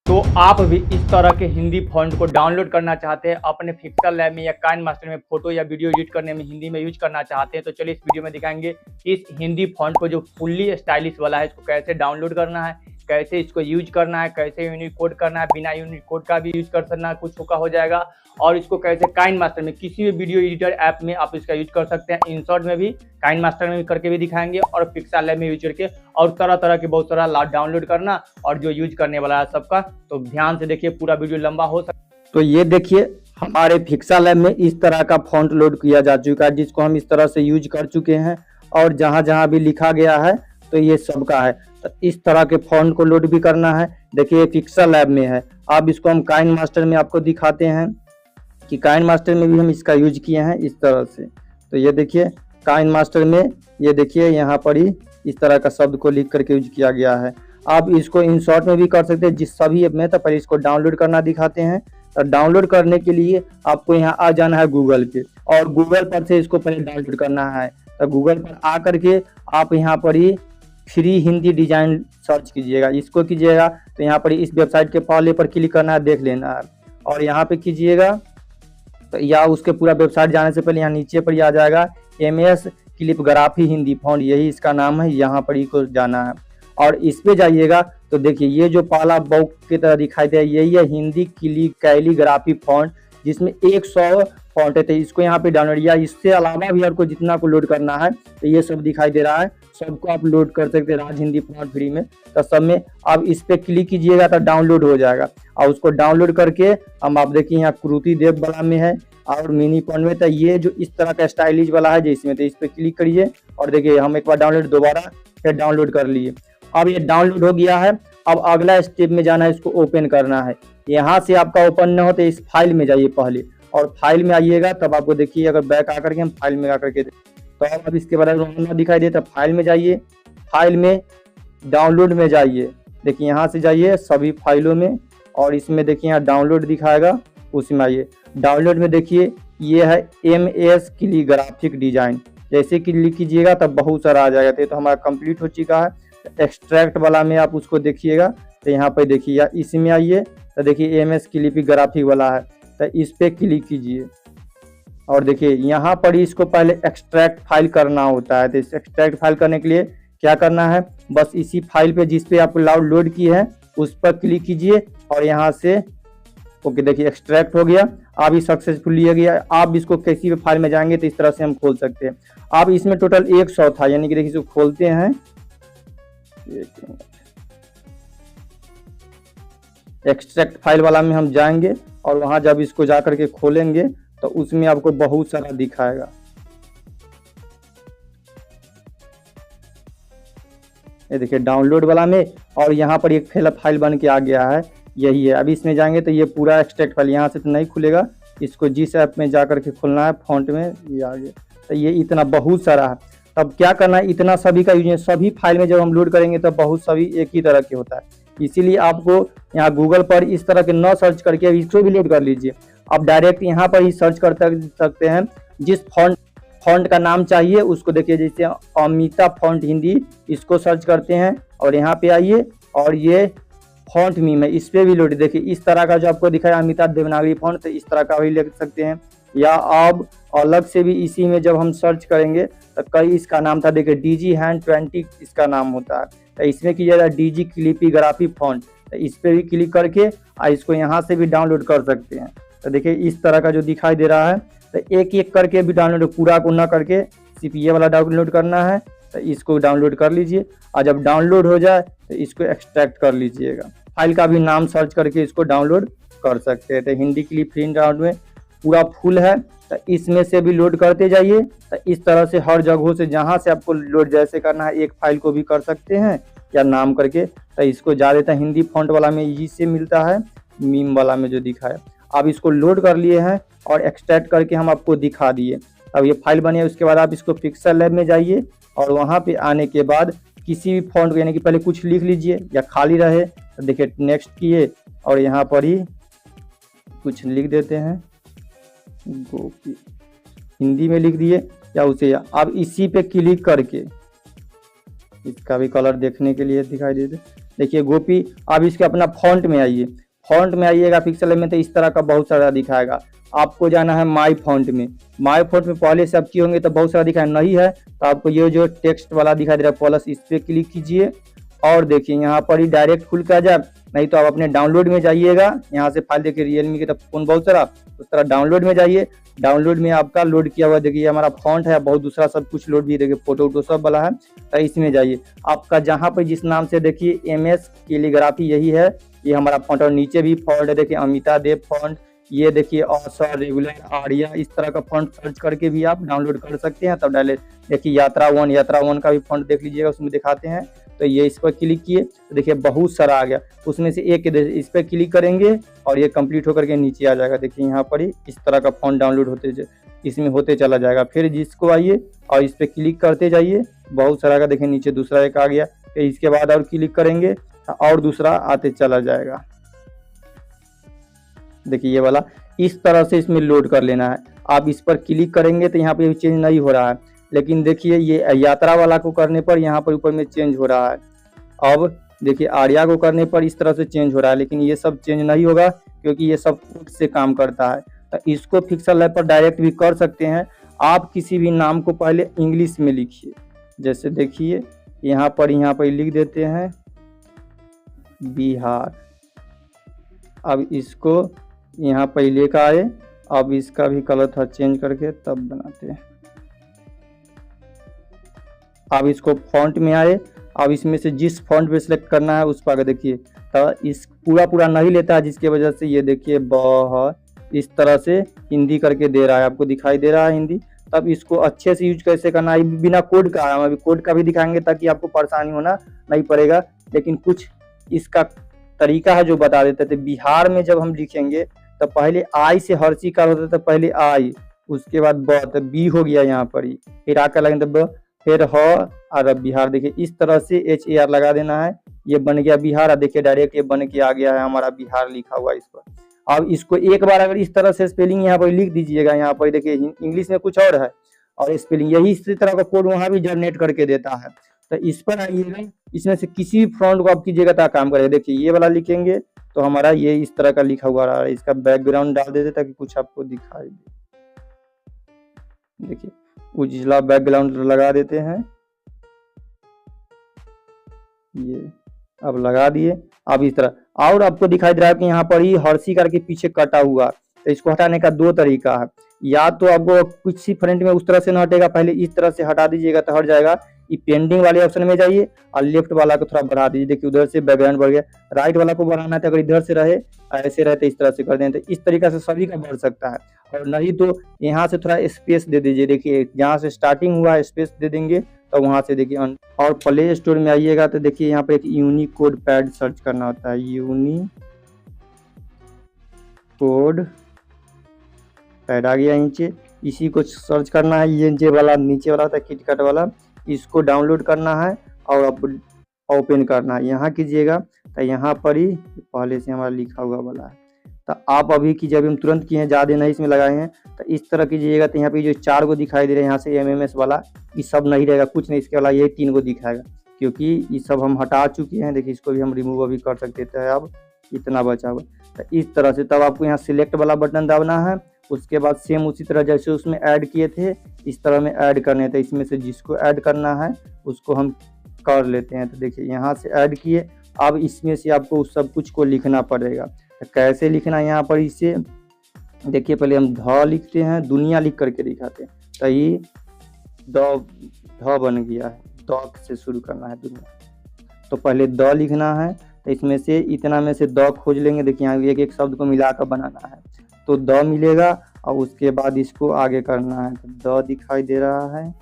तो आप भी इस तरह के हिंदी फ़ॉन्ट को डाउनलोड करना चाहते हैं अपने पिक्सल लैब में या काइनमास्टर में फ़ोटो या वीडियो एडिट करने में हिंदी में यूज़ करना चाहते हैं, तो चलिए इस वीडियो में दिखाएंगे इस हिंदी फ़ॉन्ट को जो फुल्ली स्टाइलिश वाला है, इसको कैसे डाउनलोड करना है, कैसे इसको यूज़ करना है, कैसे यूनिकोड करना है, बिना यूनिकोड का भी यूज़ कर सकना कुछ का हो जाएगा, और इसको कैसे काइनमास्टर में किसी भी वीडियो एडिटर ऐप में आप इसका यूज़ कर सकते हैं। इनशॉट में भी, काइनमास्टर में भी करके भी दिखाएंगे और पिक्सल लैब में यूज़ करके, और तरह तरह के बहुत सारा डाउनलोड करना और जो यूज करने वाला है सबका। तो ध्यान से देखिए, पूरा वीडियो लंबा हो सकता। तो ये देखिए हमारे पिक्सल लैब में इस तरह का फॉन्ट लोड किया जा चुका है, जिसको हम इस तरह से यूज कर चुके हैं, और जहाँ जहाँ भी लिखा गया है तो ये सबका है। तो इस तरह के फॉन्ट को लोड भी करना है। देखिए पिक्सल लैब में है, अब इसको हम काइनमास्टर में आपको दिखाते हैं कि काइनमास्टर में भी हम इसका यूज किए हैं इस तरह से। तो ये देखिए काइनमास्टर में, ये देखिए यहाँ पर ही इस तरह का शब्द को लिख करके यूज किया गया है। आप इसको इंसर्ट में भी कर सकते हैं जिस सभी ऐप में। तो पहले इसको डाउनलोड करना दिखाते हैं। तो डाउनलोड करने के लिए आपको यहाँ आ जाना है गूगल पे, और गूगल पर से इसको पहले डाउनलोड करना है। तो गूगल पर आ करके आप यहाँ पर ही फ्री हिंदी डिजाइन सर्च कीजिएगा, इसको कीजिएगा। तो यहाँ पर इस वेबसाइट के पहले पर क्लिक करना है, देख लेना है, और यहाँ पे कीजिएगा। तो या उसके पूरा वेबसाइट जाने से पहले यहाँ नीचे पर ही आ जाएगा MS कैलीग्राफी हिंदी फॉन्ट, यही इसका नाम है। यहाँ पर ही को जाना है और इस पे जाइएगा। तो देखिए ये जो पहला बॉक्स की तरह दिखाई दे, यही है हिंदी कैलीग्राफी फॉन्ट, जिसमें 100 फॉन्ट है। तो इसको यहाँ पे डाउनलोड, या इससे अलावा भी आपको जितना को लोड करना है तो ये सब दिखाई दे रहा है, सबको आप लोड कर सकते हैं राज हिंदी फॉन्ट फ्री में। तो सब में आप इस पे क्लिक कीजिएगा तो डाउनलोड हो जाएगा। और उसको डाउनलोड करके हम, आप देखिए यहाँ कृति देव वाला में है और मिनी फॉन्ट में। तो ये जो इस तरह का स्टाइलिश वाला है जिसमें, तो इस पे क्लिक करिए और देखिए हम एक बार डाउनलोड, दोबारा फिर डाउनलोड कर लिए। अब ये डाउनलोड हो गया है। अब अगला स्टेप में जाना है, इसको ओपन करना है। यहाँ से आपका ओपन न हो तो इस फाइल में जाइए पहले, और फाइल में आइएगा तब आपको देखिए, अगर बैक आकर के हम फाइल में आकर के तो अब इसके बाद रोना दिखाई दे तो फाइल में जाइए, फाइल में डाउनलोड में जाइए। देखिए यहाँ से जाइए सभी फाइलों में, और इसमें देखिए यहाँ डाउनलोड दिखाएगा, उसमें आइए। डाउनलोड में देखिए ये है MS कैलीग्राफिक डिजाइन, जैसे क्लिक कीजिएगा तब बहुत सारा आ जाएगा। तो हमारा कंप्लीट हो चुका है। एक्सट्रैक्ट वाला में आप उसको देखिएगा, तो यहाँ पे देखिए या इसमें आइए, तो देखिए MS कैलीग्राफी वाला है, तो इस पे क्लिक कीजिए। और देखिए यहाँ पर इसको पहले एक्सट्रैक्ट फाइल करना होता है। तो इस एक्सट्रैक्ट फाइल करने के लिए क्या करना है, बस इसी फाइल पे जिस पे आप लोड की है उस पर क्लिक कीजिए, और यहाँ से ओके, देखिए एक्सट्रैक्ट हो गया। अब ये सक्सेसफुली हो गया। आप इसको किसी भी फाइल में जाएंगे तो इस तरह से हम खोल सकते हैं। अब इसमें टोटल 100 था, यानी कि देखिए इसको खोलते हैं, एक्सट्रैक्ट फाइल वाला में हम जाएंगे, और वहां जब इसको जा करके खोलेंगे तो उसमें आपको बहुत सारा दिखाएगा। ये देखिए डाउनलोड वाला में, और यहाँ पर एक फाइल बन के आ गया है, यही है। अभी इसमें जाएंगे तो ये पूरा एक्सट्रैक्ट फाइल यहाँ से तो नहीं खुलेगा, इसको जिस ऐप में जा करके खोलना है फॉन्ट में, ये आ गया। तो ये इतना बहुत सारा है। तब क्या करना है, इतना सभी का यूज, सभी फाइल में जब हम लोड करेंगे तो बहुत सभी एक ही तरह के होता है, इसीलिए आपको यहाँ गूगल पर इस तरह के न सर्च करके इसको भी लोड कर लीजिए। आप डायरेक्ट यहाँ पर ही सर्च कर सकते हैं, जिस फॉन्ट का नाम चाहिए उसको। देखिए जैसे अमिता फॉन्ट हिंदी, इसको सर्च करते हैं और यहाँ पे आइए, और ये फॉन्ट मीम है, इस पे भी लोड। देखिए इस तरह का जो आपको दिखाया अमिता देवनागरी फॉन्ट, तो इस तरह का भी लिख सकते हैं। या अब अलग से भी इसी में जब हम सर्च करेंगे तो कई इसका नाम था, देखिए DG हैंड 20 इसका नाम होता है। तो इसमें कीजिएगा DG कैलीग्राफी फॉन्ट, तो इस पे भी क्लिक करके इसको यहाँ से भी डाउनलोड कर सकते हैं। तो देखिए इस तरह का जो दिखाई दे रहा है, तो एक एक करके भी डाउनलोड, पूरा को ना करके सिर्फ ये वाला डाउनलोड करना है। तो इसको डाउनलोड कर लीजिए, और जब डाउनलोड हो जाए तो इसको एक्सट्रैक्ट कर लीजिएगा। फाइल का भी नाम सर्च करके इसको डाउनलोड कर सकते हैं। तो हिंदी के लिए फ्री डाउनलोड में पूरा फुल है, तो इसमें से भी लोड करते जाइए। तो इस तरह से हर जगहों से जहाँ से आपको लोड जैसे करना है, एक फाइल को भी कर सकते हैं या नाम करके। तो इसको ज़्यादातर हिंदी फॉन्ट वाला में इजी से मिलता है, मीम वाला में जो दिखाया। आप इसको लोड कर लिए हैं और एक्सट्रैक्ट करके हम आपको दिखा दिए। अब ये फाइल बनी है, उसके बाद आप इसको पिक्सल लैब में जाइए, और वहाँ पे आने के बाद किसी भी फॉन्ट को, यानी कि पहले कुछ लिख लीजिए या खाली रहे, तो देखिए नेक्स्ट किए, और यहाँ पर ही कुछ लिख देते हैं, गोपी हिंदी में लिख दिए या उसे। अब इसी पे क्लिक करके, इसका भी कलर देखने के लिए दिखाई देते, देखिए गोपी। अब इसके अपना फॉन्ट में आइए, फॉन्ट में आइएगा पिक्सल लैब में तो इस तरह का बहुत सारा दिखाएगा। आपको जाना है माई फॉन्ट में। माई फॉन्ट में पहले से आप किए होंगे तो बहुत सारा दिखाया, नहीं है तो आपको ये जो टेक्स्ट वाला दिखाई दे रहा है प्लस, इस पर क्लिक कीजिए और देखिए यहाँ पर ही डायरेक्ट खुल के आ जाए। नहीं तो आप अपने डाउनलोड में जाइएगा, यहाँ से फाइल देखिए रियलमी के तो फोन बहुत सारा, उस तरह डाउनलोड में जाइए। डाउनलोड में आपका लोड किया हुआ देखिए हमारा फॉन्ट है, बहुत दूसरा सब कुछ लोड भी देखिए, फोटो वोटो सब वाला है। तो इसमें जाइए, आपका जहाँ पर जिस नाम से देखिए MS कैलीग्राफी यही है, ये हमारा फॉन्ट। और नीचे भी फॉन्ट है देखिए अमिता देव फॉन्ट, ये देखिए औसर, रेगुलर, आर्या, इस तरह का फॉन्ट सर्च करके भी आप डाउनलोड कर सकते हैं। तब डाले देखिए यात्रा वन का भी फॉन्ट देख लीजिएगा, उसमें दिखाते हैं। तो ये इस पर क्लिक किए तो देखिए बहुत सारा आ गया, उसमें से एक इस पर क्लिक करेंगे और ये कंप्लीट होकर के नीचे आ जाएगा। देखिए यहाँ पर ही इस तरह का फॉन्ट डाउनलोड इसमें होते चला जाएगा। फिर जिसको आइए और इस पर क्लिक करते जाइए, बहुत सारा का देखिए नीचे दूसरा एक आ गया। फिर इसके बाद और क्लिक करेंगे और दूसरा आते चला जाएगा। देखिए ये वाला इस तरह से इसमें लोड कर लेना है। आप इस पर क्लिक करेंगे तो यहाँ पे चेंज नहीं हो रहा है, लेकिन देखिए ये यात्रा वाला को करने पर यहाँ पर ऊपर में चेंज हो रहा है। अब देखिए आर्या को करने पर इस तरह से चेंज हो रहा है, लेकिन ये सब चेंज नहीं होगा क्योंकि ये सब खुद से काम करता है। तो इसको पिक्सल लैब पर डायरेक्ट भी कर सकते हैं। आप किसी भी नाम को पहले इंग्लिश में लिखिए, जैसे देखिए यहाँ पर लिख देते हैं बिहार। अब इसको यहाँ पर लेकर आए, अब इसका भी कलर थोड़ा चेंज करके तब बनाते हैं। अब इसको फॉन्ट में आए, अब इसमें से जिस फॉन्ट पे सिलेक्ट करना है उस पर देखिए, तो इस पूरा नहीं लेता है, जिसके वजह से ये देखिए इस तरह से हिंदी करके दे रहा है, आपको दिखाई दे रहा है हिंदी। तब इसको अच्छे से यूज कैसे करना है बिना कोड का, हम अभी कोड का भी दिखाएंगे ताकि आपको परेशानी होना नहीं पड़ेगा। लेकिन कुछ इसका तरीका है जो बता देते थे। बिहार में जब हम लिखेंगे तो पहले आई से हर्षी का होता था, पहले आई, उसके बाद ब, तो बी हो गया यहाँ पर ही, फिर आकर लगेंगे तो फिर ह और अब बिहार। देखिए इस तरह से HAR लगा देना है, ये बन गया बिहार। और देखिए डायरेक्ट ये बन के आ गया है हमारा बिहार लिखा हुआ इस पर। अब इसको एक बार अगर इस तरह से स्पेलिंग यहाँ पर लिख दीजिएगा, यहाँ पर देखिए इंग्लिश में कुछ और है और स्पेलिंग यही इसी तरह का कोड वहाँ भी जनरेट करके देता है। तो इस पर आइएगा, इसमें से किसी भी फ्रंट को आप कीजिएगा तो काम करेगा। देखिए ये वाला लिखेंगे तो हमारा ये इस तरह का लिखा हुआ रहा है। इसका बैकग्राउंड डाल देते ताकि कुछ आपको दिखाई दे। देखिए उजला बैकग्राउंड लगा देते हैं, ये अब लगा दिए। अब इस तरह और आपको दिखाई दे रहा है कि यहाँ पर ही हर्षी करके पीछे कटा हुआ, तो इसको हटाने का दो तरीका है। या तो आपको कुछ ही फ्रंट में उस तरह से न हटेगा, पहले इस तरह से हटा दीजिएगा तो हट जाएगा। ये पेंडिंग वाले ऑप्शन में जाइए और लेफ्ट वाला को थोड़ा बढ़ा दीजिए। देखिए उधर से बैकग्राउंड बढ़ गया। राइट वाला को बढ़ाना है तो अगर इधर से रहे ऐसे रहे तो इस तरह से कर दें, तो इस तरीका से सभी का बढ़ सकता है। और नहीं तो यहाँ से थोड़ा स्पेस दे दीजिए। देखिए जहाँ से स्टार्टिंग हुआ स्पेस दे देंगे तो वहाँ से देखिए। और प्ले स्टोर में आइएगा तो देखिए यहाँ पे एक यूनिकोड पैड सर्च करना होता है, यूनिकोड पैड आ गया नीचे, इसी को सर्च करना है। ये जे वाला नीचे वाला होता है किटकट वाला, इसको डाउनलोड करना है और ओपन करना है। यहाँ कीजिएगा तो यहाँ पर ही पहले से हमारा लिखा हुआ वाला है। तो आप अभी कीजिए, अभी हम तुरंत किए हैं, ज़्यादा नहीं इसमें लगाए हैं। तो इस तरह कीजिएगा तो यहाँ पे जो 4 को दिखाई दे रहे हैं यहाँ से MMS वाला, ये सब नहीं रहेगा, कुछ नहीं, इसके वाला ये 3 को दिखाएगा क्योंकि ये सब हम हटा चुके हैं। देखिए इसको भी हम रिमूव अभी कर सकते थे, अब इतना बचा हुआ। तो इस तरह से तब आपको यहाँ सिलेक्ट वाला बटन दबाना है। उसके बाद सेम उसी तरह जैसे उसमें ऐड किए थे इस तरह में ऐड करने थे। इसमें से जिसको ऐड करना है उसको हम कर लेते हैं। तो देखिए यहाँ से ऐड किए, अब इसमें से आपको उस सब कुछ को लिखना पड़ेगा। तो कैसे लिखना है यहाँ पर, इसे देखिए पहले हम ध लिखते हैं, दुनिया लिख करके दिखाते हैं। तो ये ध बन गया है, द से शुरू करना है दुनिया। तो पहले द लिखना है, तो इसमें से इतना में से द खोज लेंगे। देखिए यहाँ एक एक शब्द को मिलाकर बनाना है तो द मिलेगा और उसके बाद इसको आगे करना है। तो द दिखाई दे रहा है,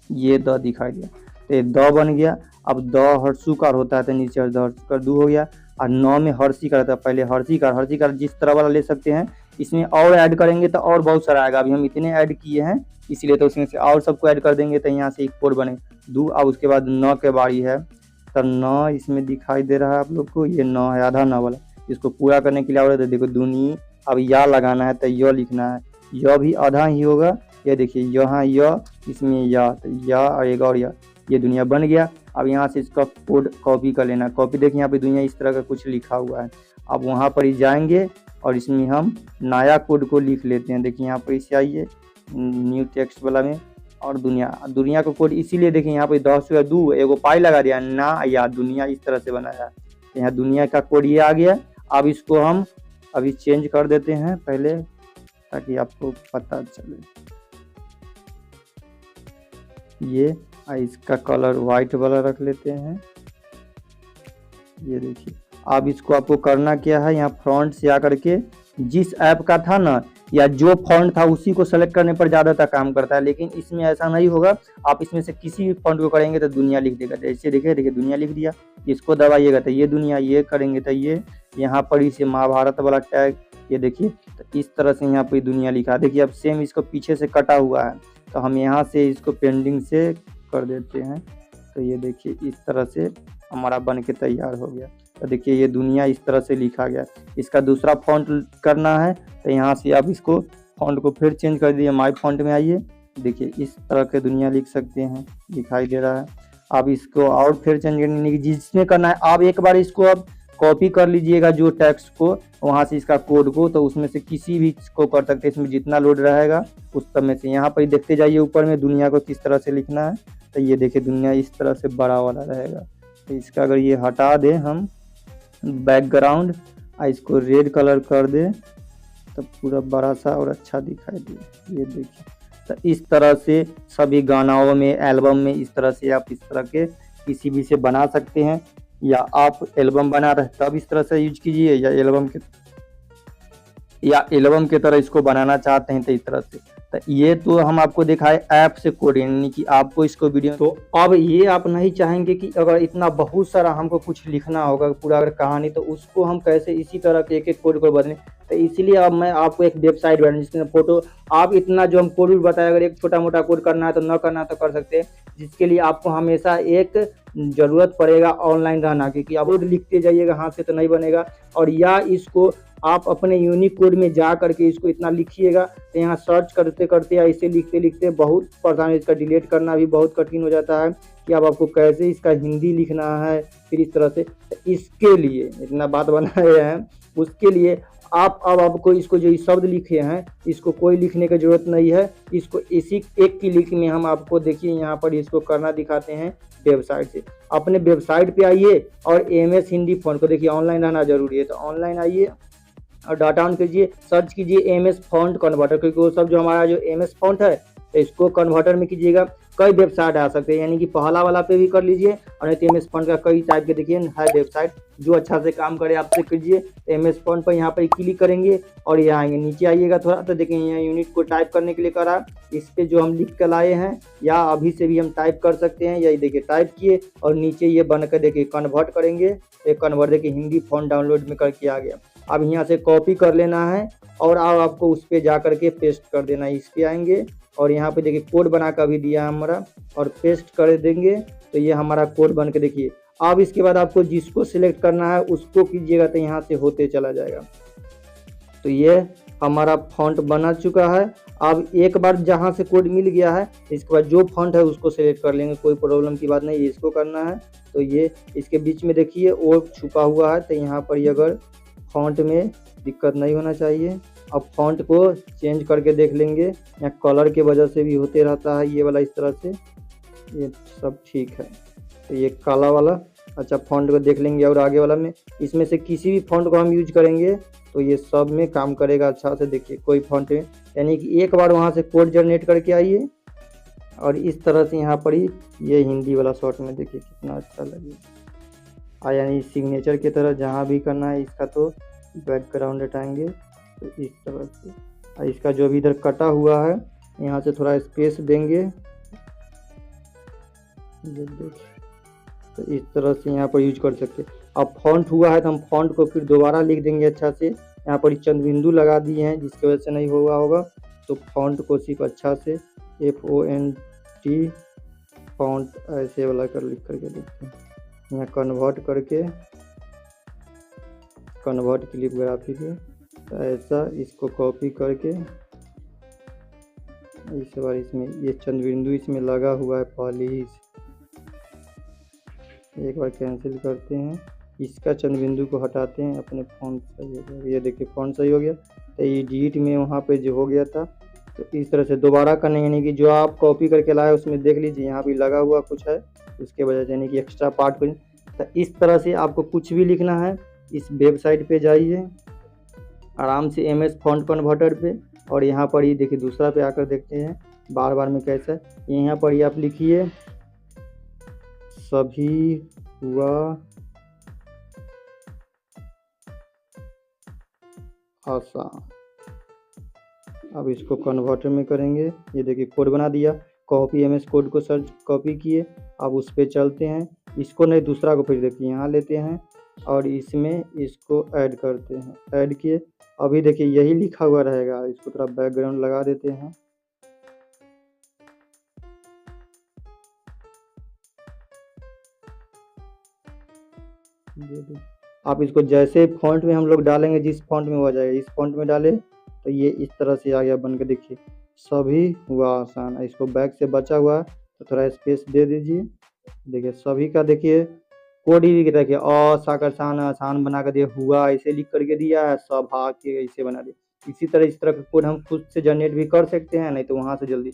ये द दिखाई दिया, तो द बन गया। अब द हर्षुकार होता है तो नीचे द हर्षुकार दू हो गया। और 9 में हर्षी का रहता है, पहले हर्षिकार जिस तरह वाला ले सकते हैं। इसमें और ऐड करेंगे तो और बहुत सारा आएगा, अभी हम इतने ऐड किए हैं इसलिए, तो उसमें से और सबको ऐड कर देंगे तो यहाँ से एक कोड बने दू। अब उसके बाद 9 के बारी है, तो 9 इसमें दिखाई दे रहा है आप लोग को, ये 9 है, आधा 9 वाला। इसको पूरा करने के लिए और देखो दुनी, अब या लगाना है तो य लिखना है, य भी आधा ही होगा। ये देखिए यहाँ य, इसमें या, तो या और एक और या, ये दुनिया बन गया। अब यहाँ से इसका कोड कॉपी कर लेना। कॉपी देखिए यहाँ पे दुनिया इस तरह का कुछ लिखा हुआ है। अब वहाँ पर ही जाएंगे और इसमें हम नया कोड को लिख लेते हैं। देखिए यहाँ पर इसे आइए न्यू टेक्स्ट वाला में और दुनिया का कोड इसीलिए देखिए यहाँ पे 10 या 2 एगो पाई लगा दिया ना या दुनिया इस तरह से बनाया। यहाँ दुनिया का कोड ये आ गया। अब इसको हम अभी चेंज कर देते हैं पहले ताकि आपको पता चले। ये इसका कलर वाइट वाला रख लेते हैं। ये देखिए अब इसको आपको करना क्या है, यहाँ फ्रंट से आकर के जिस ऐप का था ना या जो फॉन्ट था उसी को सेलेक्ट करने पर ज़्यादातर काम करता है, लेकिन इसमें ऐसा नहीं होगा। आप इसमें से किसी भी फॉन्ट को करेंगे तो दुनिया लिख देगा। जैसे देखिए दुनिया लिख दिया, इसको दबाइएगा तो ये दुनिया, ये करेंगे तो ये यहाँ पर इसे महाभारत वाला टैग ये देखिए तो इस तरह से यहाँ पर दुनिया लिखा। देखिए अब सेम इसको पीछे से कटा हुआ है तो हम यहाँ से इसको पेंडिंग से कर देते हैं। तो ये देखिए इस तरह से हमारा बन के तैयार हो गया। तो देखिए ये दुनिया इस तरह से लिखा गया। इसका दूसरा फॉन्ट करना है तो यहाँ से आप इसको फॉन्ट को फिर चेंज कर दिए, माई फॉन्ट में आइए। देखिए इस तरह के दुनिया लिख सकते हैं, दिखाई दे रहा है। अब इसको और फिर चेंज करने की जिसमें करना है आप एक बार इसको अब कॉपी कर लीजिएगा जो टेक्स्ट को वहाँ से इसका कोड को, तो उसमें से किसी भी को कर सकते हैं। इसमें जितना लोड रहेगा उस सब में से यहाँ पर देखते जाइए ऊपर में दुनिया को किस तरह से लिखना है। तो ये देखिए दुनिया इस तरह से बड़ा वाला रहेगा। तो इसका अगर ये हटा दें हम बैकग्राउंड और इसको रेड कलर कर दे तो पूरा बड़ा सा और अच्छा दिखाई दे। ये देखिए तो इस तरह से सभी गानाओं में एल्बम में इस तरह से आप इस तरह के किसी भी से बना सकते हैं। या आप एल्बम बना रहे तब इस तरह से यूज कीजिए या एल्बम के तरह इसको बनाना चाहते हैं तो इस तरह से। तो ये तो हम आपको दिखाए ऐप से कोड, यानी कि आपको इसको वीडियो। तो अब ये आप नहीं चाहेंगे कि अगर इतना बहुत सारा हमको कुछ लिखना होगा पूरा अगर कहानी, तो उसको हम कैसे इसी तरह के एक एक कोड को बदलें। तो इसलिए अब मैं आपको एक वेबसाइट बना जिसमें फोटो आप इतना जो हम कोड भी बताया अगर एक छोटा मोटा कोड करना है तो न करना तो कर सकते हैं, जिसके लिए आपको हमेशा एक ज़रूरत पड़ेगा ऑनलाइन रहना, क्योंकि आप कोड लिखते जाइएगा हाथ से तो नहीं बनेगा। और या इसको आप अपने यूनिक कोड में जा करके इसको इतना लिखिएगा तो यहाँ सर्च करते करते या इसे लिखते लिखते बहुत परेशानी, इसका डिलीट करना भी बहुत कठिन हो जाता है कि अब आपको कैसे इसका हिंदी लिखना है फिर इस तरह से। तो इसके लिए इतना बात बनाए हैं, उसके लिए आप अब आपको इसको जो शब्द लिखे हैं इसको कोई लिखने की जरूरत नहीं है। इसको इसी एक की लिख में हम आपको देखिए यहाँ पर इसको करना दिखाते हैं वेबसाइट से। अपने वेबसाइट पे आइए और MS हिंदी फॉन्ट को देखिए ऑनलाइन रहना जरूरी है, तो ऑनलाइन आइए और डाटा ऑन कीजिए, सर्च कीजिए MS फॉन्ट कन्वर्टर, क्योंकि वो सब जो हमारा जो MS फॉन्ट है तो इसको कन्वर्टर में कीजिएगा। कई वेबसाइट आ सकते हैं, यानी कि पहला वाला पे भी कर लीजिए और नहीं तो MS फॉन्ट का कई टाइप के देखिए है वेबसाइट जो अच्छा से काम करे आपसे कीजिए। MS फॉन्ट पर यहाँ पर क्लिक करेंगे और ये आएंगे, नीचे आइएगा थोड़ा तो देखिए यहाँ यूनिट को टाइप करने के लिए करा, इस पे जो हम लिख कर लाए हैं या अभी से भी हम टाइप कर सकते हैं। यही देखिए टाइप किए और नीचे ये बनकर देखिए कन्वर्ट करेंगे, एक कन्वर्ट देखिए हिंदी फॉन्ट डाउनलोड में करके आ गया। अब यहाँ से कॉपी कर लेना है और अब आपको उस पर जा करके पेस्ट कर देना है। इस पे आएंगे और यहाँ पे देखिए कोड बना कर भी दिया हमारा और पेस्ट कर देंगे तो ये हमारा कोड बन के देखिए। अब इसके बाद आपको जिसको सिलेक्ट करना है उसको कीजिएगा तो यहाँ से होते चला जाएगा। तो ये हमारा फॉन्ट बना चुका है। अब एक बार जहाँ से कोड मिल गया है इसके बाद जो फॉन्ट है उसको सिलेक्ट कर लेंगे, कोई प्रॉब्लम की बात नहीं है, इसको करना है। तो ये इसके बीच में देखिए वो छुपा हुआ है, तो यहाँ पर ये अगर फॉन्ट में दिक्कत नहीं होना चाहिए। अब फॉन्ट को चेंज करके देख लेंगे, या कलर के वजह से भी होते रहता है ये वाला इस तरह से, ये सब ठीक है। तो ये काला वाला अच्छा फॉन्ट को देख लेंगे और आगे वाला में इसमें से किसी भी फॉन्ट को हम यूज करेंगे तो ये सब में काम करेगा अच्छा से। देखिए कोई फॉन्ट में, यानी कि एक बार वहाँ से कोड जनरेट करके आइए और इस तरह से यहाँ पर ही ये हिंदी वाला शॉर्ट में देखिए कितना अच्छा लगेगा। यानी सिग्नेचर की तरह जहाँ भी करना है इसका तो बैकग्राउंड हटाएंगे तो इस तरह से, और इसका जो भी इधर कटा हुआ है यहाँ से थोड़ा स्पेस देंगे, तो इस तरह से यहाँ पर यूज कर सकते हैं। अब फॉन्ट हुआ है तो हम फॉन्ट को फिर दोबारा लिख देंगे अच्छा से। यहाँ पर चंद बिंदु लगा दिए हैं जिसकी वजह से नहीं हुआ होगा, तो फॉन्ट को सिर्फ अच्छा से FONT फॉन्ट ऐसे वाला कर लिख करके देखते हैं। यहाँ कन्वर्ट करके कन्वर्ट कैलीग्राफी के, तो ऐसा इसको कॉपी करके इस बार इसमें ये चंद बिंदु इसमें लगा हुआ है पहले ही, एक बार कैंसिल करते हैं, इसका चंद बिंदु को हटाते हैं, अपने फ़ॉन्ट सही हो गया। ये देखिए फ़ॉन्ट सही हो गया। तो एडिट में वहाँ पे जो हो गया था, तो इस तरह से दोबारा करना, यानी कि जो आप कॉपी करके लाए उसमें देख लीजिए यहाँ भी लगा हुआ कुछ है, उसके वजह से यानी कि एक्स्ट्रा पार्ट को। तो इस तरह से आपको कुछ भी लिखना है, इस वेबसाइट पे जाइए आराम से MS फ़ॉन्ट कन्वर्टर पे, और यहाँ पर ही देखिए दूसरा पे आकर देखते हैं बार बार में कैसा है। यहाँ पर ही आप लिखिए सभी हुआ आसान। अब इसको कन्वर्टर में करेंगे। ये देखिए कोड बना दिया, कॉपी MS कोड को सर्च कॉपी किए। अब उस पर चलते हैं, इसको नहीं दूसरा को फिर देखिए यहाँ लेते हैं और इसमें इसको ऐड करते हैं। ऐड किए, अभी देखिए यही लिखा हुआ रहेगा। इसको थोड़ा बैकग्राउंड लगा देते हैं। आप इसको जैसे फॉन्ट में हम लोग डालेंगे, जिस फॉन्ट में हो जाएगा, इस फॉन्ट में डाले तो ये इस तरह से आ गया बन के। देखिए सभी हुआ आसान। इसको बैक से बचा हुआ तो थोड़ा स्पेस दे दीजिए। देखिए सभी का देखिए कोड ही देखिए असाकरसान आसान बना कर दिया, हुआ ऐसे लिख करके दिया है, सब हा के ऐसे बना दिया। इसी तरह इस तरह का कोड हम खुद से जनरेट भी कर सकते हैं, नहीं तो वहाँ से जल्दी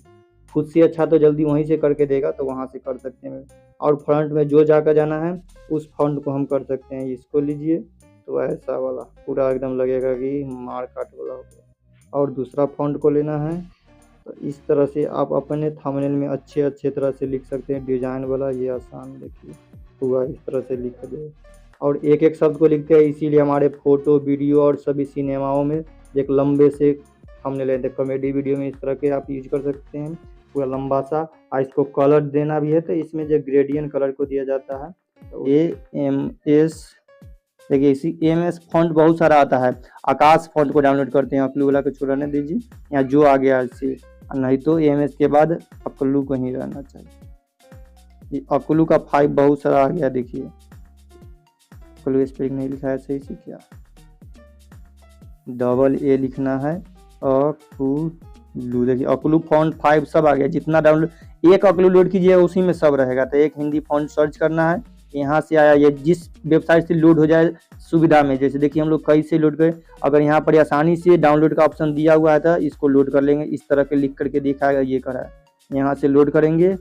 खुद से अच्छा तो जल्दी वहीं से करके देगा, तो वहाँ से कर सकते हैं। और फ्रंट में जो जाकर जाना है उस फॉन्ट को हम कर सकते हैं। इसको लीजिए तो ऐसा वाला पूरा एकदम लगेगा कि मार काट वाला हो गया। और दूसरा फॉन्ट को लेना है, तो इस तरह से आप अपने थंबनेल में अच्छे तरह से लिख सकते हैं। डिज़ाइन वाला ये आसान देखिए हुआ इस तरह से लिख दे। और एक एक शब्द को लिखते हैं, इसीलिए हमारे फ़ोटो वीडियो और सभी सिनेमाओं में एक लंबे से थंबनेल लेते हैं। कॉमेडी वीडियो में इस तरह के आप यूज कर सकते हैं पूरा लंबा सा। और इसको कलर देना भी है, तो इसमें जो ग्रेडियंट कलर को दिया जाता है तो AMS। देखिए इसी AMS फॉन्ट बहुत सारा आता है। आकाश फॉन्ट को डाउनलोड करते हैं, अकलू वाला को छोड़ रहने दीजिए, यहाँ जो आ गया इसे, नहीं तो AMS के बाद अकलू को ही रहना चाहिए। ये अकलू का 5 बहुत सारा आ गया। देखिए अकलू स्पेलिंग नहीं लिखा है सही से, क्या डबल A लिखना है, अकलू। देखिए अकलू फॉन्ट 5 सब आ गया। जितना डाउनलोड एक अकलू लोड कीजिए उसी में सब रहेगा। तो एक हिंदी फॉन्ट सर्च करना है, यहाँ से आया, ये जिस वेबसाइट से लोड हो जाए सुविधा में। जैसे देखिए हम लोग कैसे लोड करें, अगर यहाँ पर आसानी से डाउनलोड का ऑप्शन दिया हुआ है तो इसको लोड कर लेंगे। इस तरह के लिख करके दिखाएगा ये करा है, यहाँ से लोड करेंगे।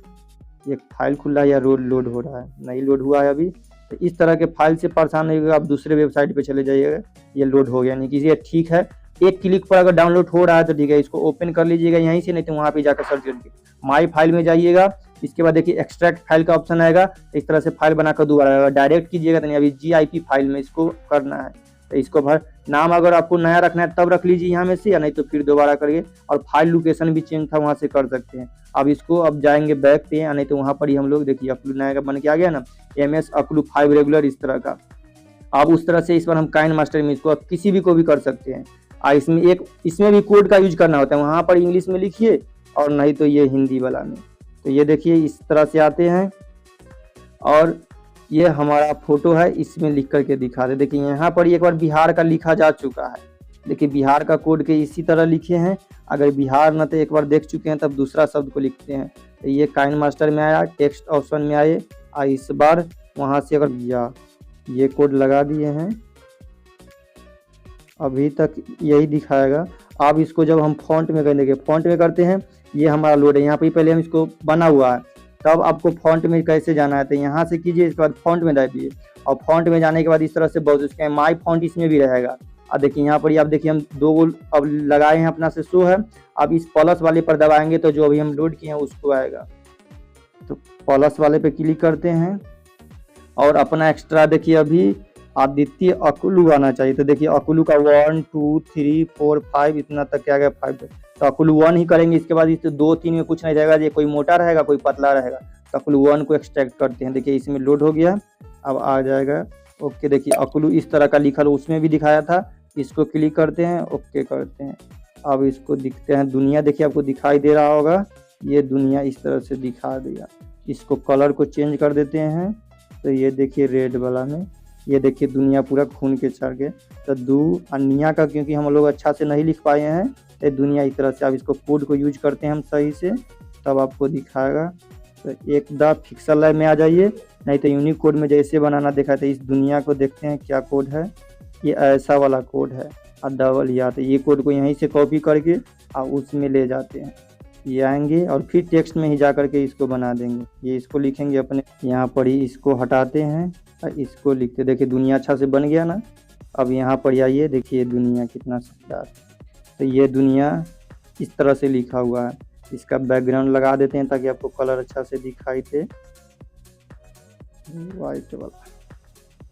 एक फाइल खुला है या लोड हो रहा है, नहीं लोड हुआ है अभी। तो इस तरह के फाइल से परेशान नहीं होगा, आप दूसरे वेबसाइट पे चले जाइएगा। ये लोड हो गया, नहीं कि ये ठीक है। एक क्लिक पर अगर डाउनलोड हो रहा है तो ठीक है, इसको ओपन कर लीजिएगा यहीं से, नहीं तो वहाँ पे जाकर सर्च करके माई फाइल में जाइएगा। इसके बाद देखिए एक्सट्रैक्ट फाइल का ऑप्शन आएगा, इस तरह से फाइल बनाकर दोबारा डायरेक्ट कीजिएगा। तो नहीं, अभी GIP फाइल में इसको करना है। तो इसको भर नाम अगर आपको नया रखना है तब रख लीजिए यहाँ में से, या नहीं तो फिर दोबारा करिए। और फाइल लोकेशन भी चेंज था, वहाँ से कर सकते हैं। अब इसको अब जाएंगे बैक पे, या नहीं तो वहाँ पर ही हम लोग देखिए अकलू नया का बन के आ गया ना, MS अकलू 5 रेगुलर इस तरह का। अब उस तरह से इस पर हम काइन मास्टर में इसको आप किसी भी को भी कर सकते हैं। इसमें भी कोड का यूज करना होता है, वहाँ पर इंग्लिश में लिखिए और नहीं तो ये हिंदी वाला में। तो ये देखिए इस तरह से आते हैं, और ये हमारा फोटो है, इसमें लिख करके दिखा दे। देखिए यहाँ पर एक बार बिहार का लिखा जा चुका है। देखिए बिहार का कोड के इसी तरह लिखे हैं। अगर बिहार न तो एक बार देख चुके हैं तब दूसरा शब्द को लिखते हैं। तो ये काइन मास्टर में आया, टेक्स्ट ऑप्शन में आए, और इस बार वहाँ से अगर ये कोड लगा दिए हैं, अभी तक यही दिखाएगा। अब इसको जब हम फॉन्ट में करेंगे, फॉन्ट में करते हैं, ये हमारा लोड है। यहाँ पे पहले हम इसको बना हुआ है, तब आपको फॉन्ट में कैसे जाना है तो यहाँ से कीजिए, इसके बाद फॉन्ट में डालिए। और फॉन्ट में जाने के बाद इस तरह से बहुत उसके माई फॉन्ट इसमें भी रहेगा। अब देखिए यहाँ पर आप देखिए हम 2 गोल अब लगाए हैं, अपना से शो है। अब इस प्लस वाले पर दबाएंगे तो जो अभी हम लोड किए हैं उसको आएगा। तो प्लस वाले पे क्लिक करते हैं और अपना एक्स्ट्रा देखिए अभी आदित्य अकलू आना चाहिए। तो देखिए अकलू का 1 2 3 4 5 इतना तक क्या गया 5। तो अकलू 1 ही करेंगे। इसके बाद इस 2 3 में कुछ नहीं रहेगा, ये कोई मोटा रहेगा कोई पतला रहेगा। तो अकलू 1 को एक्सट्रैक्ट करते हैं। देखिए इसमें लोड हो गया, अब आ जाएगा। ओके, देखिए अकलू इस तरह का लिखा हो, उसमें भी दिखाया था। इसको क्लिक करते हैं, ओके करते हैं। अब इसको दिखते हैं दुनिया, देखिए आपको दिखाई दे रहा होगा, ये दुनिया इस तरह से दिखा दिया। इसको कलर को चेंज कर देते हैं। तो ये देखिए रेड वाला में, ये देखिए दुनिया पूरा खून के छर गए। तो दुनिया का क्योंकि हम लोग अच्छा से नहीं लिख पाए हैं, तो दुनिया इस तरह से। अब इसको कोड को यूज करते हैं हम सही से, तब आपको दिखाएगा। तो एक द पिक्सल लैब में आ जाइए, नहीं तो यूनिक कोड में जैसे बनाना देखा था। इस दुनिया को देखते हैं क्या कोड है, ये ऐसा वाला कोड है और डबल या तो ये कोड को यहीं से कॉपी करके और उसमें ले जाते हैं, ये आएंगे और फिर टेक्स्ट में ही जा करके इसको बना देंगे। ये इसको लिखेंगे अपने यहाँ पर ही, इसको हटाते हैं और इसको लिखते। देखिए दुनिया अच्छा से बन गया ना। अब यहाँ पर आइए, देखिए दुनिया कितना शानदार। तो ये दुनिया इस तरह से लिखा हुआ है। इसका बैकग्राउंड लगा देते हैं ताकि आपको कलर अच्छा से दिखाई दे, वाइट वाला।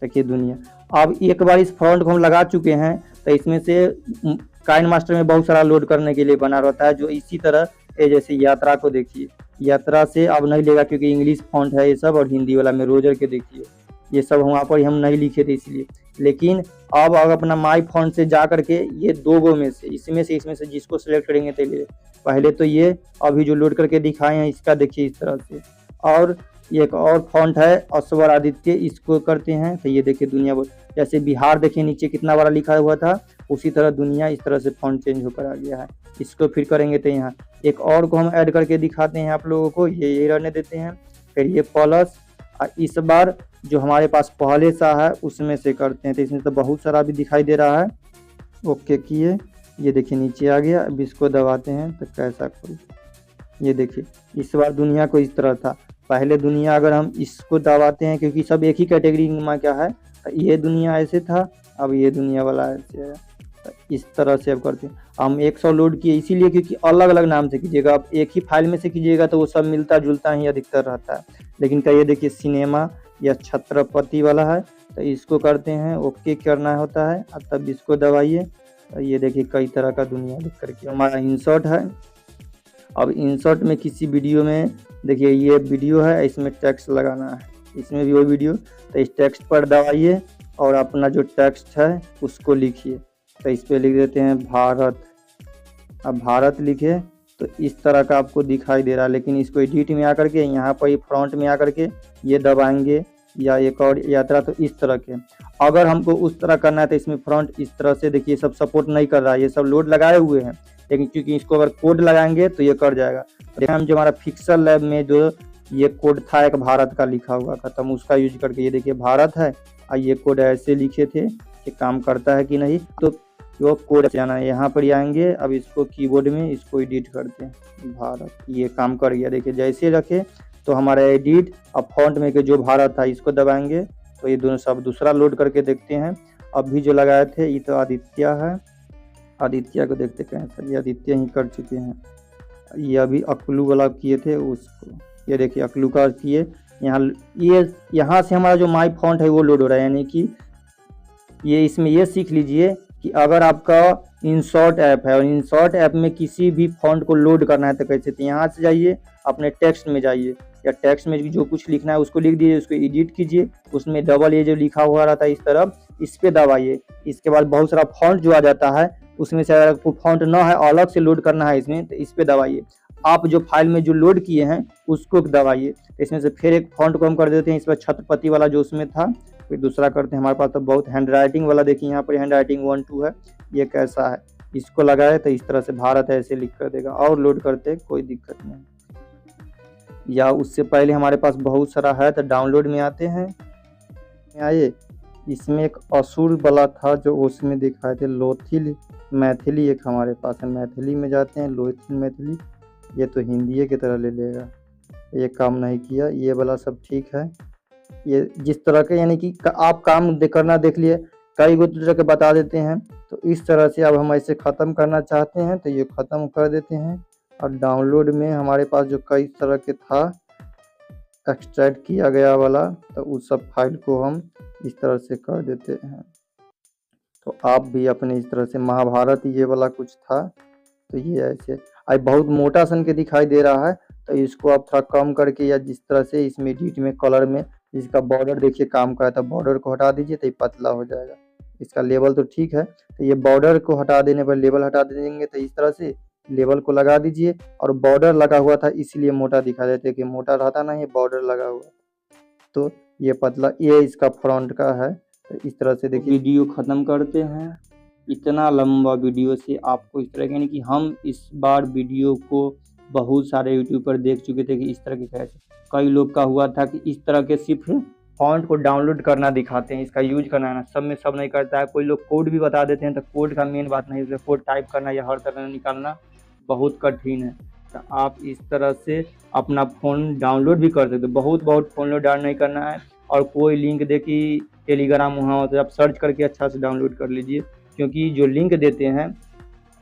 देखिए दुनिया। अब एक बार इस फॉन्ट को हम लगा चुके हैं तो इसमें से काइन मास्टर में बहुत सारा लोड करने के लिए बना रहता है, जो इसी तरह ये जैसे यात्रा को देखिए, यात्रा से अब नहीं लेगा क्योंकि इंग्लिश फॉन्ट है ये सब, और हिंदी वाला में रोजर के देखिए ये सब वहाँ पर हम नहीं लिखे थे इसलिए। लेकिन अब अगर अपना माई फॉन्ट से जा करके ये दो गो में से इसमें से जिसको सिलेक्ट करेंगे तो लिए पहले तो ये अभी जो लोड करके दिखाए हैं इसका देखिए इस तरह से। और ये एक और फॉन्ट है अस्वर आदित्य, इसको करते हैं तो ये देखिए दुनिया जैसे बिहार देखिए नीचे कितना बड़ा लिखा हुआ था, उसी तरह दुनिया इस तरह से फॉन्ट चेंज होकर आ गया है। इसको फिर करेंगे तो यहाँ एक और को हम ऐड करके दिखाते हैं आप लोगों को, ये रहने देते हैं। फिर ये प्लस, इस बार जो हमारे पास पहले सा है उसमें से करते हैं, तो इसमें तो बहुत सारा भी दिखाई दे रहा है। ओके किए, ये देखिए नीचे आ गया। अब इसको दबाते हैं तो कैसा खुल, ये देखिए इस बार दुनिया को इस तरह था। पहले दुनिया अगर हम इसको दबाते हैं क्योंकि सब एक ही कैटेगरी में क्या है, तो ये दुनिया ऐसे था, अब ये दुनिया वाला ऐसे है। तो इस तरह से अब करते हैं। हम 100 लोड किए इसीलिए क्योंकि अलग अलग नाम से कीजिएगा, आप एक ही फाइल में से कीजिएगा तो वो सब मिलता जुलता ही अधिकतर रहता है। लेकिन क्या ये देखिए सिनेमा या छत्रपति वाला है, तो इसको करते हैं ओके करना होता है, और तब इसको दबाइए। ये देखिए कई तरह का दुनिया लिख करके हमारा इंसर्ट है। अब इंसर्ट में किसी वीडियो में देखिए ये वीडियो है, इसमें टेक्स्ट लगाना है, इसमें भी वो वीडियो, तो इस टेक्स्ट पर दबाइए और अपना जो टेक्स्ट है उसको लिखिए। तो इस पर लिख देते हैं भारत। अब भारत लिखे तो इस तरह का आपको दिखाई दे रहा है, लेकिन इसको एडिट में आकर के यहाँ पर फ्रंट में आकर के ये दबाएंगे या एक और यात्रा, तो इस तरह के। अगर हमको उस तरह करना है तो इसमें फ्रंट इस तरह से देखिए सब सपोर्ट नहीं कर रहा है, ये सब लोड लगाए हुए हैं, लेकिन क्योंकि इसको अगर कोड लगाएंगे तो ये कर जाएगा। हम जो हमारा पिक्सल लैब में जो ये कोड था एक भारत का लिखा हुआ खत्म, उसका यूज करके ये देखिए भारत है और ये कोड ऐसे लिखे थे कि काम करता है कि नहीं, तो वो कोड जाना है यहाँ पर आएंगे। अब इसको कीबोर्ड में इसको एडिट करते हैं भारत, ये काम कर गया। देखिए जैसे रखे तो हमारा एडिट, अब फॉन्ट में के जो भारत था इसको दबाएंगे तो ये दोनों सब दूसरा लोड करके देखते हैं। अभी जो लगाए थे ये तो आदित्य है, आदित्य को देखते कैसे, ये आदित्य ही कर चुके हैं। ये अभी अकलू वाला किए थे उसको, ये देखिए अकलू का किए। यहाँ से हमारा जो माई फॉन्ट है वो लोड हो रहा है, यानी कि ये इसमें ये सीख लीजिए कि अगर आपका इंसर्ट ऐप है और इंसर्ट ऐप में किसी भी फॉन्ट को लोड करना है तो कैसे, तो यहाँ से जाइए अपने टेक्स्ट में जाइए, या टेक्स्ट में जो कुछ लिखना है उसको लिख दीजिए, उसको एडिट कीजिए, उसमें डबल ये जो लिखा हुआ रहता है इस तरफ, इस पे दबाइए। इसके बाद बहुत सारा फॉन्ट जो आ जाता है उसमें से अगर कोई फॉन्ट ना है अलग से लोड करना है इसमें, तो इस पे दबाइए। आप जो फाइल में जो लोड किए हैं उसको दबाइए। इसमें से फिर एक फॉन्ट को हम कर देते हैं, इस पर छत्रपति वाला जो उसमें था, फिर दूसरा करते हैं। हमारे पास तो बहुत हैंड राइटिंग वाला देखिए यहाँ पर हैंड राइटिंग 1 2 है, ये कैसा है, इसको लगाए तो इस तरह से भारत ऐसे लिख कर देगा, और लोड करते कोई दिक्कत नहीं। या उससे पहले हमारे पास बहुत सारा है तो डाउनलोड में आते हैं, आइए इसमें एक असुर वाला था जो उसमें दिखाए थे, लोथिल मैथिली एक हमारे पास है, मैथिली में जाते हैं, लोथिल मैथिली, ये तो हिंदी की तरह ले लेगा, ये काम नहीं किया। ये वाला सब ठीक है, ये जिस तरह के यानी कि आप काम करना देख लिए, कई गो तरह के बता देते हैं, तो इस तरह से अब हम ऐसे ख़त्म करना चाहते हैं तो ये ख़त्म कर देते हैं। और डाउनलोड में हमारे पास जो कई तरह के था एक्सट्रैक्ट किया गया वाला, तो उस सब फाइल को हम इस तरह से कर देते हैं। तो आप भी अपने इस तरह से महाभारत ये वाला कुछ था, तो ये ऐसे आज बहुत मोटा सन के दिखाई दे रहा है, तो इसको आप थोड़ा कम करके या जिस तरह से इसमें एडिट में कलर में इसका बॉर्डर देखिए काम का है, तो बॉर्डर को हटा दीजिए तो ये पतला हो जाएगा। इसका लेवल तो ठीक है, तो ये बॉर्डर को हटा देने पर लेवल हटा देंगे, तो इस तरह से लेवल को लगा दीजिए। और बॉर्डर लगा हुआ था इसलिए मोटा दिखा देते कि मोटा रहता ना, ये बॉर्डर लगा हुआ, तो ये पतला, ये इसका फ्रंट का है। तो इस तरह से देखिए वीडियो ख़त्म करते हैं। इतना लंबा वीडियो से आपको इस तरह के, यानी कि हम इस बार वीडियो को बहुत सारे यूट्यूब पर देख चुके थे कि इस तरह के कैसे कई लोग का हुआ था कि इस तरह के सिर्फ फॉन्ट को डाउनलोड करना दिखाते हैं, इसका यूज करना है ना, सब में सब नहीं करता है। कोई लोग कोड भी बता देते हैं, तो कोड का मेन बात नहीं है, कोड टाइप करना या हर तरह निकालना बहुत कठिन है। तो आप इस तरह से अपना फ़ोन डाउनलोड भी कर सकते हो। बहुत फ़ोन डाउनलोड नहीं करना है, और कोई लिंक दे कि टेलीग्राम वहाँ तो आप सर्च करके अच्छा से डाउनलोड कर लीजिए, क्योंकि जो लिंक देते हैं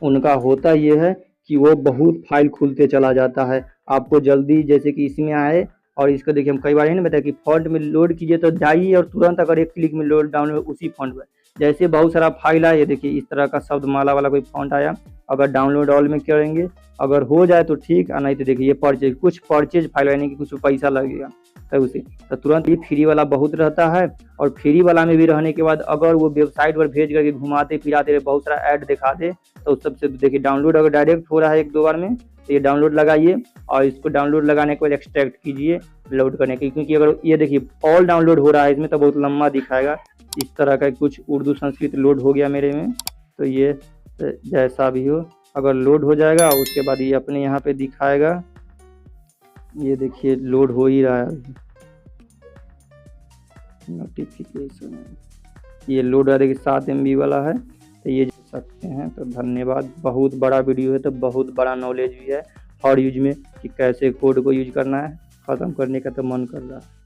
उनका होता ये है कि वो बहुत फाइल खुलते चला जाता है। आपको जल्दी जैसे कि इसमें आए, और इसको देखिए हम कई बार नहीं बताया कि फॉन्ट में लोड कीजिए तो जाइए और तुरंत अगर एक क्लिक में लोड डाउनलोड उसी फॉन्ट पर, जैसे बहुत सारा फाइल आया, ये देखिए इस तरह का शब्दमाला वाला कोई फॉन्ट आया, अगर डाउनलोड ऑल में करेंगे अगर हो जाए तो ठीक, नहीं तो देखिए ये कुछ परचेज फाइल यानी कि कुछ पैसा लगेगा तब उसे, तो तुरंत ये फ्री वाला बहुत रहता है। और फ्री वाला में भी रहने के बाद अगर वो वेबसाइट पर भेज करके घुमाते फिराते रहे, बहुत सारा ऐड दिखा दे, तो सबसे देखिए डाउनलोड अगर डायरेक्ट हो रहा है 1-2 बार में, तो ये डाउनलोड लगाइए, और इसको डाउनलोड लगाने के बाद एक्सट्रैक्ट कीजिए लोड करने के, क्योंकि अगर ये देखिए ऑल डाउनलोड हो रहा है इसमें तो बहुत लंबा दिखाएगा। इस तरह का कुछ उर्दू संस्कृत लोड हो गया मेरे में, तो ये जैसा भी हो अगर लोड हो जाएगा, उसके बाद ये अपने यहाँ पे दिखाएगा। ये देखिए लोड हो ही रहा है, नोटिफिकेशन ये लोड है, देखिए 7 MB वाला है, तो ये देख सकते हैं। तो धन्यवाद, बहुत बड़ा वीडियो है, तो बहुत बड़ा नॉलेज भी है हर यूज में कि कैसे कोड को यूज करना है, ख़त्म करने का तो मन कर रहा है।